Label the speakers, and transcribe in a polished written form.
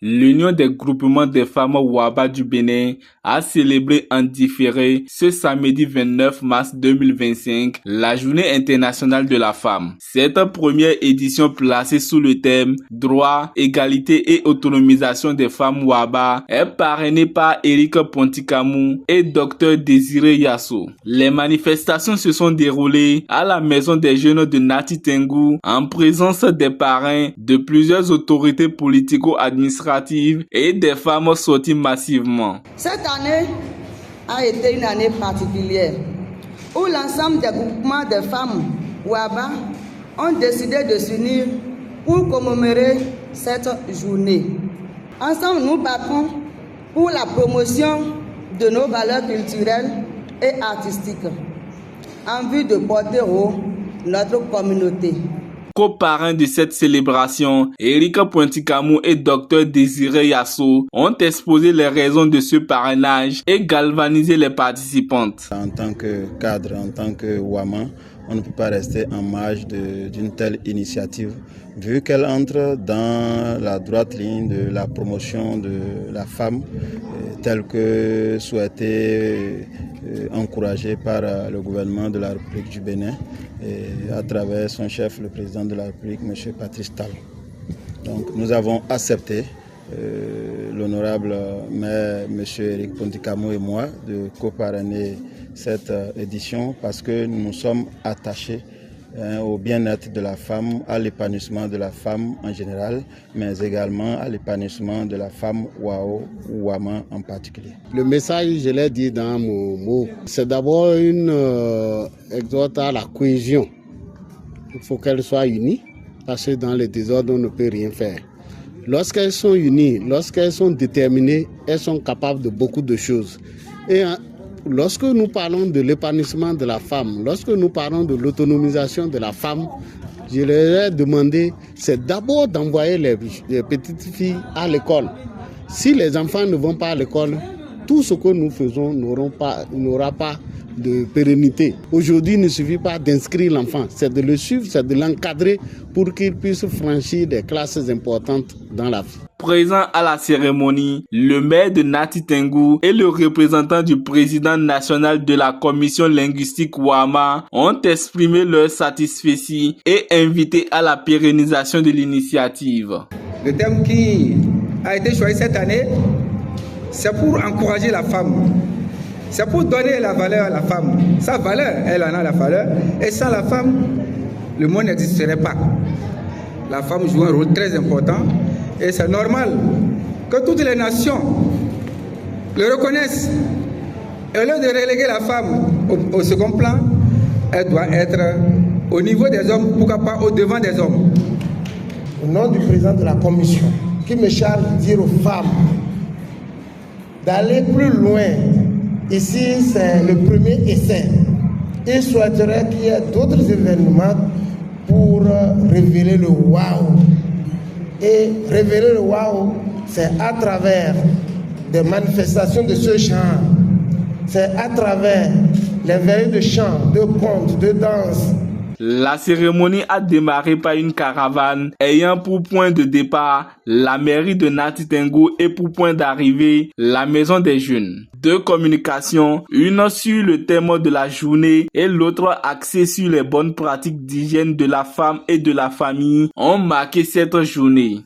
Speaker 1: L'Union des groupements des femmes Waba du Bénin a célébré en différé ce samedi 29 mars 2025 la Journée internationale de la femme. Cette première édition placée sous le thème Droit, égalité et autonomisation des femmes Waba est parrainée par Eric Pontikamou et Dr Désiré Yasso. Les manifestations se sont déroulées à la maison des jeunes de Nati Tengou en présence des parrains de plusieurs autorités politico-administratives et des femmes sorties massivement.
Speaker 2: Cette année a été une année particulière où l'ensemble des groupements de femmes Waba ont décidé de s'unir pour commémorer cette journée. Ensemble, nous battons pour la promotion de nos valeurs culturelles et artistiques en vue de porter haut notre communauté.
Speaker 1: Co-parrains de cette célébration, Eric Pontikamou et Dr Désiré Yasso ont exposé les raisons de ce parrainage et galvanisé les participantes.
Speaker 3: En tant que cadre, en tant que Wama, on ne peut pas rester en marge d'une telle initiative, vu qu'elle entre dans la droite ligne de la promotion de la femme, telle que souhaitée, encouragée par le gouvernement de la République du Bénin, et à travers son chef, le président de la République, M. Patrice Talon. Donc nous avons accepté, l'honorable maire, M. Eric Pontikamou et moi, de coparrainer cette édition parce que nous sommes attachés au bien-être de la femme, à l'épanouissement de la femme en général, mais également à l'épanouissement de la femme Wao ou Wama en particulier.
Speaker 4: Le message, je l'ai dit dans mon mot, c'est d'abord une exhorte à la cohésion. Il faut qu'elles soient unies, parce que dans le désordre, on ne peut rien faire. Lorsqu'elles sont unies, lorsqu'elles sont déterminées, elles sont capables de beaucoup de choses. Et lorsque nous parlons de l'épanouissement de la femme, lorsque nous parlons de l'autonomisation de la femme, je leur ai demandé, c'est d'abord d'envoyer les petites filles à l'école. Si les enfants ne vont pas à l'école, tout ce que nous faisons n'aura pas de pérennité. Aujourd'hui, il ne suffit pas d'inscrire l'enfant, c'est de le suivre, c'est de l'encadrer pour qu'il puisse franchir des classes importantes dans la vie.
Speaker 1: Présent à la cérémonie, le maire de Nati Tengou et le représentant du président national de la commission linguistique Wama ont exprimé leur satisfaction et invité à la pérennisation de l'initiative.
Speaker 5: Le thème qui a été choisi cette année, c'est pour encourager la femme. C'est pour donner la valeur à la femme. Sa valeur, elle en a la valeur. Et sans la femme, le monde n'existerait pas. La femme joue un rôle très important. Et c'est normal que toutes les nations le reconnaissent. Et au lieu de reléguer la femme au second plan, elle doit être au niveau des hommes, pourquoi pas au devant des hommes.
Speaker 6: Au nom du président de la commission, qui me charge de dire aux femmes d'aller plus loin. Ici, c'est le premier essai. Il souhaiterait qu'il y ait d'autres événements pour révéler le waouh. Et révéler le waouh, c'est à travers des manifestations de ce genre. C'est à travers les veillées de chant, de contes, de danse.
Speaker 1: La cérémonie a démarré par une caravane ayant pour point de départ la mairie de Nati Tengou et pour point d'arrivée la maison des jeunes. Deux communications, une sur le thème de la journée et l'autre axée sur les bonnes pratiques d'hygiène de la femme et de la famille ont marqué cette journée.